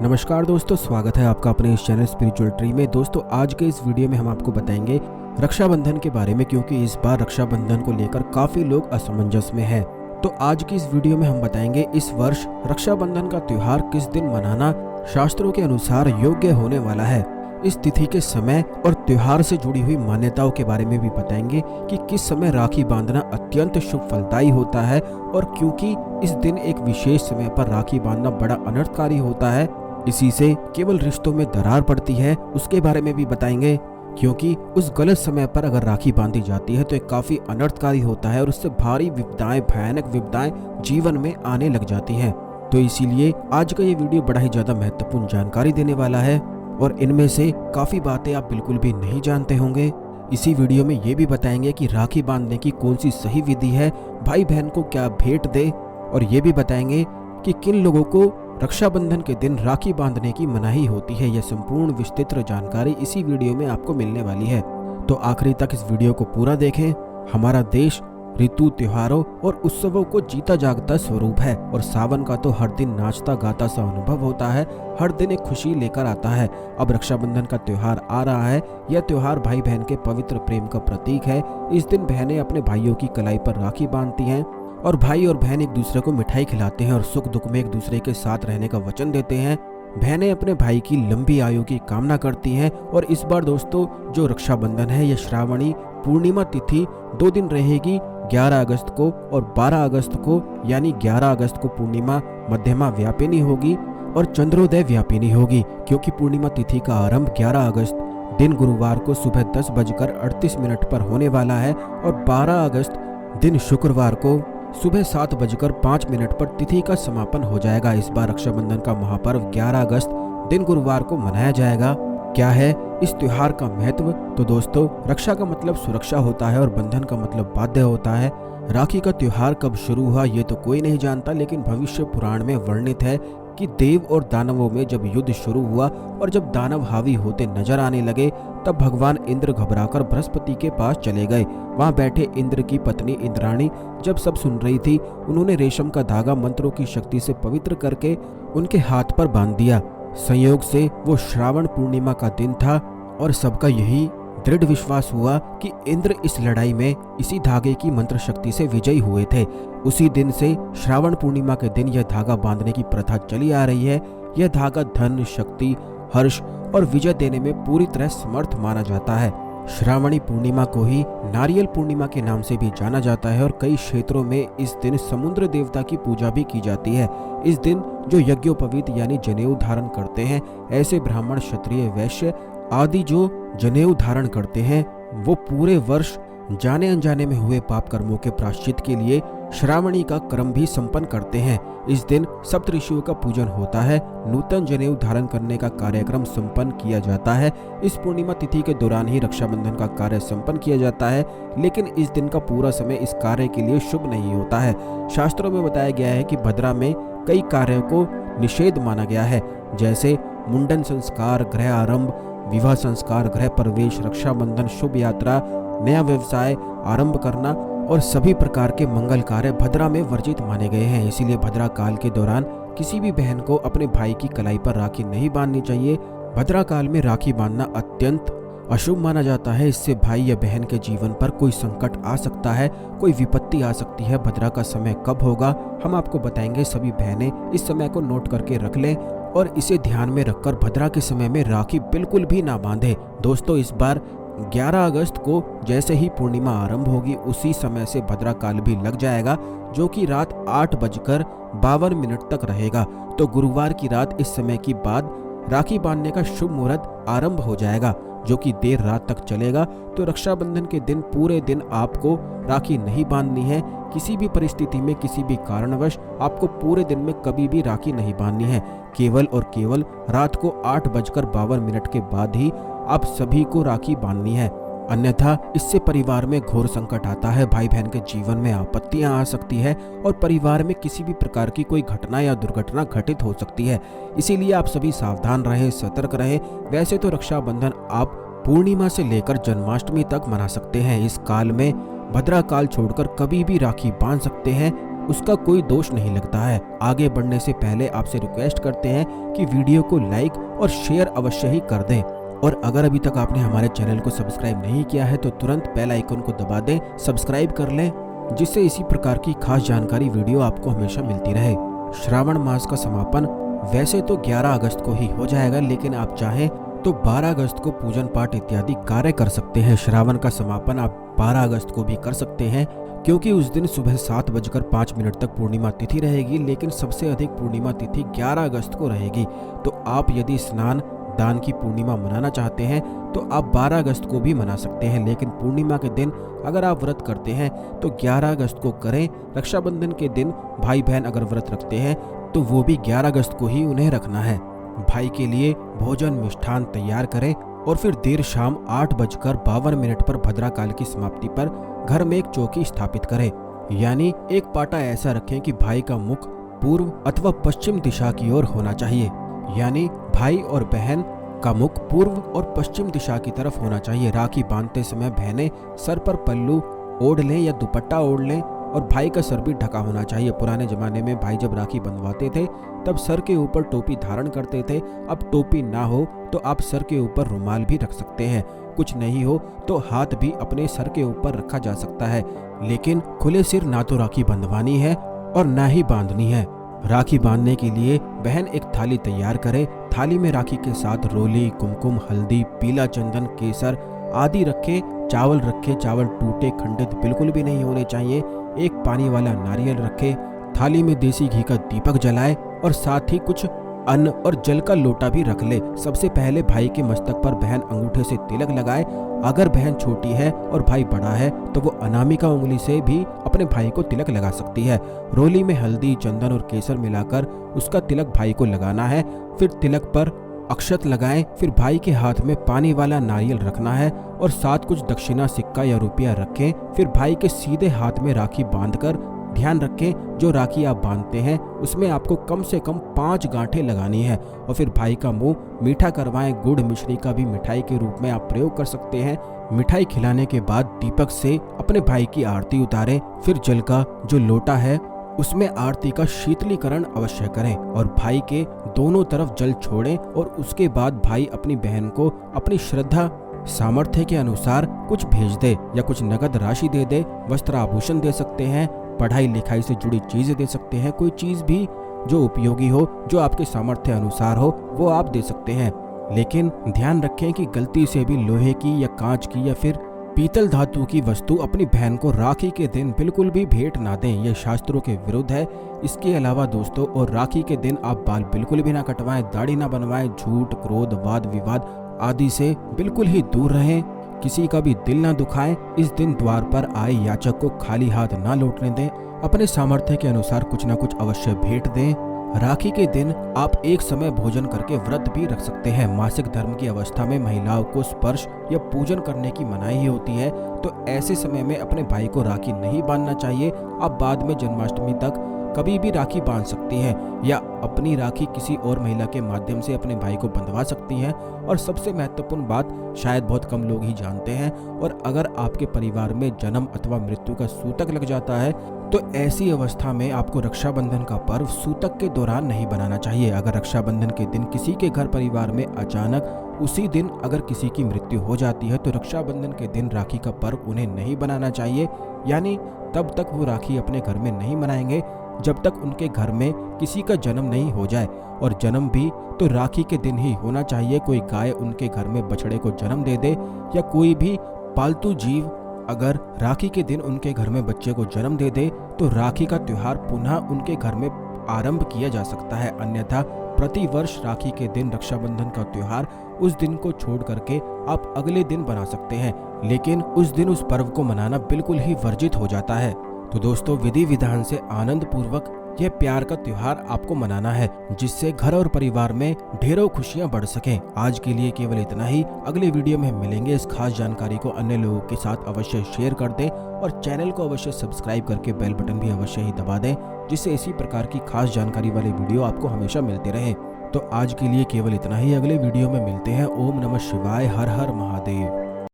नमस्कार दोस्तों, स्वागत है आपका अपने इस चैनल स्पिरिचुअल ट्री में। दोस्तों, आज के इस वीडियो में हम आपको बताएंगे रक्षाबंधन के बारे में, क्योंकि इस बार रक्षाबंधन को लेकर काफी लोग असमंजस में हैं। तो आज की इस वीडियो में हम बताएंगे इस वर्ष रक्षाबंधन का त्योहार किस दिन मनाना शास्त्रों के अनुसार योग्य होने वाला है। इस तिथि के समय और त्योहार से जुड़ी हुई मान्यताओं के बारे में भी बताएंगे कि किस समय राखी बांधना अत्यंत शुभ फलदायी होता है, और क्योंकि इस दिन एक विशेष समय पर राखी बांधना बड़ा अनर्थकारी होता है, इसी से केवल रिश्तों में दरार पड़ती है, उसके बारे में भी बताएंगे। क्योंकि उस गलत समय पर अगर राखी बांधी जाती है तो ये काफी अनर्थकारी होता है और उससे भारी विपदाएं, भयानक विपदाएं जीवन में आने लग जाती हैं। तो इसीलिए आज का ये वीडियो बड़ा ही ज्यादा महत्वपूर्ण जानकारी देने वाला है, और इनमें से काफी बातें आप बिल्कुल भी नहीं जानते होंगे। इसी वीडियो में ये भी बताएंगे कि राखी बांधने की कौन सी सही विधि है, भाई बहन को क्या भेंट दे, और ये भी बताएंगे कि किन लोगों को रक्षाबंधन के दिन राखी बांधने की मनाही होती है। यह संपूर्ण विस्तृत जानकारी इसी वीडियो में आपको मिलने वाली है, तो आखिरी तक इस वीडियो को पूरा देखें। हमारा देश ऋतु, त्योहारों और उत्सवों को जीता जागता स्वरूप है, और सावन का तो हर दिन नाचता गाता सा अनुभव होता है, हर दिन एक खुशी लेकर आता है। अब रक्षाबंधन का त्योहार आ रहा है। यह त्योहार भाई बहन के पवित्र प्रेम का प्रतीक है। इस दिन बहनें अपने भाइयों की कलाई पर राखी बांधती हैं, और भाई और बहन एक दूसरे को मिठाई खिलाते हैं और सुख दुख में एक दूसरे के साथ रहने का वचन देते हैं। बहनें अपने भाई की लंबी आयु की कामना करती हैं। और इस बार दोस्तों, जो रक्षाबंधन है, यह श्रावणी पूर्णिमा तिथि 2 दिन रहेगी, 11 अगस्त को और 12 अगस्त को। यानी 11 अगस्त को पूर्णिमा मध्यमा व्यापिनी होगी और चंद्रोदय व्यापिनी होगी, क्योंकि पूर्णिमा तिथि का आरंभ 11 अगस्त दिन गुरुवार को सुबह 10:38 पर होने वाला है, और 12 अगस्त दिन शुक्रवार को सुबह 7:05 पर तिथि का समापन हो जाएगा। इस बार रक्षाबंधन का महापर्व 11 अगस्त दिन गुरुवार को मनाया जाएगा। क्या है इस त्योहार का महत्व? तो दोस्तों, रक्षा का मतलब सुरक्षा होता है और बंधन का मतलब बाध्य होता है। राखी का त्योहार कब शुरू हुआ ये तो कोई नहीं जानता, लेकिन भविष्य पुराण में वर्णित है कि देव और दानवों में जब युद्ध शुरू हुआ और जब दानव हावी होते नजर आने लगे, तब भगवान इंद्र घबराकर बृहस्पति के पास चले गए। वहां बैठे इंद्र की पत्नी इंद्राणी जब सब सुन रही थी, उन्होंने रेशम का धागा मंत्रों की शक्ति से पवित्र करके उनके हाथ पर बांध दिया। संयोग से वो श्रावण पूर्णिमा का दिन था, और सबका यही दृढ़ विश्वास हुआ कि इंद्र इस लड़ाई में इसी धागे की मंत्र शक्ति से विजयी हुए थे। उसी दिन से श्रावण पूर्णिमा के दिन यह धागा बांधने की प्रथा चली आ रही है। यह धागा धन, शक्ति, हर्ष और विजय देने में पूरी तरह समर्थ माना जाता है। श्रावणी पूर्णिमा को ही नारियल पूर्णिमा के नाम से भी जाना जाता है, और कई क्षेत्रों में इस दिन समुद्र देवता की पूजा भी की जाती है। इस दिन जो यज्ञोपवीत यानी जनेऊ धारण करते हैं, ऐसे ब्राह्मण, क्षत्रिय, वैश्य आदि जो जनेऊ धारण करते हैं, वो पूरे वर्ष जाने अनजाने में हुए पाप कर्मों के प्रायश्चित के लिए श्रावणी का क्रम भी संपन्न करते हैं। इस दिन सप्तऋषियों का पूजन होता है, नूतन जनेऊ धारण करने का कार्यक्रम संपन्न किया जाता है। इस पूर्णिमा तिथि के दौरान ही रक्षाबंधन का कार्य संपन्न किया जाता है, लेकिन इस दिन का पूरा समय इस कार्य के लिए शुभ नहीं होता है। शास्त्रों में बताया गया है कि भद्रा में कई कार्यों को निषेध माना गया है, जैसे मुंडन संस्कार, गृह आरंभ, विवाह संस्कार, गृह प्रवेश, रक्षाबंधन, शुभ यात्रा, नया व्यवसाय आरंभ करना और सभी प्रकार के मंगल कार्य भद्रा में वर्जित माने गए हैं। इसीलिए भद्रा काल के दौरान किसी भी बहन को अपने भाई की कलाई पर राखी नहीं बांधनी चाहिए। भद्रा काल में राखी बांधना अत्यंत अशुभ माना जाता है। इससे भाई या बहन के जीवन पर कोई संकट आ सकता है, कोई विपत्ति आ सकती है। भद्रा का समय कब होगा हम आपको बताएंगे। सभी बहनें इस समय को नोट करके रख लें और इसे ध्यान में रखकर भद्रा के समय में राखी बिल्कुल भी ना बांधे। दोस्तों, इस बार 11 अगस्त को जैसे ही पूर्णिमा आरंभ होगी, उसी समय से भद्रा काल भी लग जाएगा, जो कि रात 8:52 तक रहेगा। तो गुरुवार की रात इस समय की बाद राखी बांधने का शुभ मुहूर्त आरंभ हो जाएगा, जो कि देर रात तक चलेगा। तो रक्षाबंधन के दिन पूरे दिन आपको राखी नहीं बांधनी है। किसी भी परिस्थिति में, किसी भी कारणवश आपको पूरे दिन में कभी भी राखी नहीं बांधनी है। केवल और केवल रात को 8:52 के बाद ही आप सभी को राखी बांधनी है, अन्यथा इससे परिवार में घोर संकट आता है। भाई बहन के जीवन में आपत्तियां आ सकती है और परिवार में किसी भी प्रकार की कोई घटना या दुर्घटना घटित हो सकती है। इसीलिए आप सभी सावधान रहें, सतर्क रहें। वैसे तो रक्षाबंधन आप पूर्णिमा से लेकर जन्माष्टमी तक मना सकते हैं। इस काल में भद्रा काल छोड़कर कभी भी राखी बांध सकते हैं। उसका कोई दोष नहीं लगता है। आगे बढ़ने से पहले आपसे रिक्वेस्ट करते हैं कि वीडियो को लाइक और शेयर अवश्य ही कर दें, और अगर अभी तक आपने हमारे चैनल को सब्सक्राइब नहीं किया है तो तुरंत बेल आइकन को दबा दें, सब्सक्राइब कर लें, जिससे इसी प्रकार की खास जानकारी वीडियो आपको हमेशा मिलती रहे। श्रावण मास का समापन वैसे तो 11 अगस्त को ही हो जाएगा, लेकिन आप चाहें तो 12 अगस्त को पूजन पाठ इत्यादि कार्य कर सकते हैं। श्रावण का समापन आप 12 अगस्त को भी कर सकते हैं, क्योंकि उस दिन सुबह 7:05 तक पूर्णिमा तिथि रहेगी, लेकिन सबसे अधिक पूर्णिमा तिथि 11 अगस्त को रहेगी। तो आप यदि स्नान दान की पूर्णिमा मनाना चाहते हैं तो आप 12 अगस्त को भी मना सकते हैं, लेकिन पूर्णिमा के दिन अगर आप व्रत करते हैं तो 11 अगस्त को करें। रक्षाबंधन के दिन भाई बहन अगर व्रत रखते हैं तो वो भी 11 अगस्त को ही उन्हें रखना है। भाई के लिए भोजन मिष्ठान तैयार करें और फिर देर शाम 8:52 पर भद्रा काल की समाप्ति पर घर में एक चौकी स्थापित करें, यानी एक पाटा ऐसा रखें कि भाई का मुख पूर्व अथवा पश्चिम दिशा की ओर होना चाहिए, यानी भाई और बहन का मुख पूर्व और पश्चिम दिशा की तरफ होना चाहिए। राखी बांधते समय बहनें सर पर पल्लू ओढ़ लें या दुपट्टा ओढ़ लें और भाई का सर भी ढका होना चाहिए। पुराने जमाने में भाई जब राखी बंधवाते थे तब सर के ऊपर टोपी धारण करते थे। अब टोपी ना हो तो आप सर के ऊपर रुमाल भी रख सकते हैं। कुछ नहीं हो तो हाथ भी अपने सर के ऊपर रखा जा सकता है, लेकिन खुले सिर ना तो राखी बंधवानी है और ना ही बांधनी है। राखी बांधने के लिए बहन एक थाली तैयार करे। थाली में राखी के साथ रोली, कुमकुम, हल्दी, पीला चंदन, केसर आदि रखे। चावल रखे, चावल टूटे खंडित बिल्कुल भी नहीं होने चाहिए। एक पानी वाला नारियल रखे। थाली में देसी घी का दीपक जलाए और साथ ही कुछ अन्न और जल का लोटा भी रख ले। सबसे पहले भाई के मस्तक पर बहन अंगूठे से तिलक लगाए। अगर बहन छोटी है और भाई बड़ा है तो वो अनामिका उंगली से भी अपने भाई को तिलक लगा सकती है। रोली में हल्दी, चंदन और केसर मिलाकर उसका तिलक भाई को लगाना है। फिर तिलक पर अक्षत लगाएं। फिर भाई के हाथ में पानी वाला नारियल रखना है और साथ कुछ दक्षिणा, सिक्का या रुपया रखें। फिर भाई के सीधे हाथ में राखी बांधकर ध्यान रखें जो राखी आप बांधते हैं उसमें आपको कम से कम 5 गांठें लगानी है। और फिर भाई का मुंह मीठा करवाएं। गुड़ मिश्री का भी मिठाई के रूप में आप प्रयोग कर सकते हैं। मिठाई खिलाने के बाद दीपक से अपने भाई की आरती उतारें। फिर जल का जो लोटा है उसमें आरती का शीतलीकरण अवश्य करें और भाई के दोनों तरफ जल छोड़ें। और उसके बाद भाई अपनी बहन को अपनी श्रद्धा सामर्थ्य के अनुसार कुछ भेज दे या कुछ नगद राशि दे दे। वस्त्र आभूषण दे सकते हैं, पढ़ाई लिखाई से जुड़ी चीजें दे सकते हैं। कोई चीज भी जो उपयोगी हो, जो आपके सामर्थ्य अनुसार हो, वो आप दे सकते हैं। लेकिन ध्यान रखें कि गलती से भी लोहे की या कांच की या फिर पीतल धातु की वस्तु अपनी बहन को राखी के दिन बिल्कुल भी भेंट ना दें। यह शास्त्रों के विरुद्ध है। इसके अलावा दोस्तों, और राखी के दिन आप बाल बिल्कुल भी ना कटवाएं, दाढ़ी ना बनवाएं। झूठ, क्रोध, वाद विवाद आदि से बिल्कुल ही दूर रहें। किसी का भी दिल ना दुखाएं। इस दिन द्वार पर आए याचक को खाली हाथ ना लौटने दें। अपने सामर्थ्य के अनुसार कुछ ना कुछ अवश्य भेंट दें। राखी के दिन आप एक समय भोजन करके व्रत भी रख सकते हैं। मासिक धर्म की अवस्था में महिलाओं को स्पर्श या पूजन करने की मनाही होती है, तो ऐसे समय में अपने भाई को राखी नहीं बांधना चाहिए। आप बाद में जन्माष्टमी तक कभी भी राखी बांध सकती हैं या अपनी राखी किसी और महिला के माध्यम से अपने भाई को बंधवा सकती हैं। और सबसे महत्वपूर्ण बात शायद बहुत कम लोग ही जानते हैं, और अगर आपके परिवार में जन्म अथवा मृत्यु का सूतक लग जाता है तो ऐसी अवस्था में आपको रक्षाबंधन का पर्व सूतक के दौरान नहीं बनाना चाहिए। अगर रक्षाबंधन के दिन किसी के घर परिवार में अचानक उसी दिन अगर किसी की मृत्यु हो जाती है तो रक्षाबंधन के दिन राखी का पर्व उन्हें नहीं बनाना चाहिए, यानी तब तक वो राखी अपने घर में नहीं मनाएंगे जब तक उनके घर में किसी का जन्म नहीं हो जाए। और जन्म भी तो राखी के दिन ही होना चाहिए। कोई गाय उनके घर में बछड़े को जन्म दे दे या कोई भी पालतू जीव अगर राखी के दिन उनके घर में बच्चे को जन्म दे दे तो राखी का त्योहार पुनः उनके घर में आरंभ किया जा सकता है। अन्यथा प्रति वर्ष राखी के दिन रक्षाबंधन का त्योहार उस दिन को छोड़ करके आप अगले दिन बना सकते हैं, लेकिन उस दिन उस पर्व को मनाना बिल्कुल ही वर्जित हो जाता है। तो दोस्तों, विधि विधान से आनंद पूर्वक यह प्यार का त्योहार आपको मनाना है, जिससे घर और परिवार में ढेरों खुशियां बढ़ सकें। आज के लिए केवल इतना ही। अगले वीडियो में मिलेंगे। इस खास जानकारी को अन्य लोगों के साथ अवश्य शेयर कर दें और चैनल को अवश्य सब्सक्राइब करके बेल बटन भी अवश्य ही दबा दें, जिससे इसी प्रकार की खास जानकारी वाले वीडियो आपको हमेशा मिलते रहे। तो आज के लिए केवल इतना ही। अगले वीडियो में मिलते हैं। ओम नमः शिवाय। हर हर महादेव।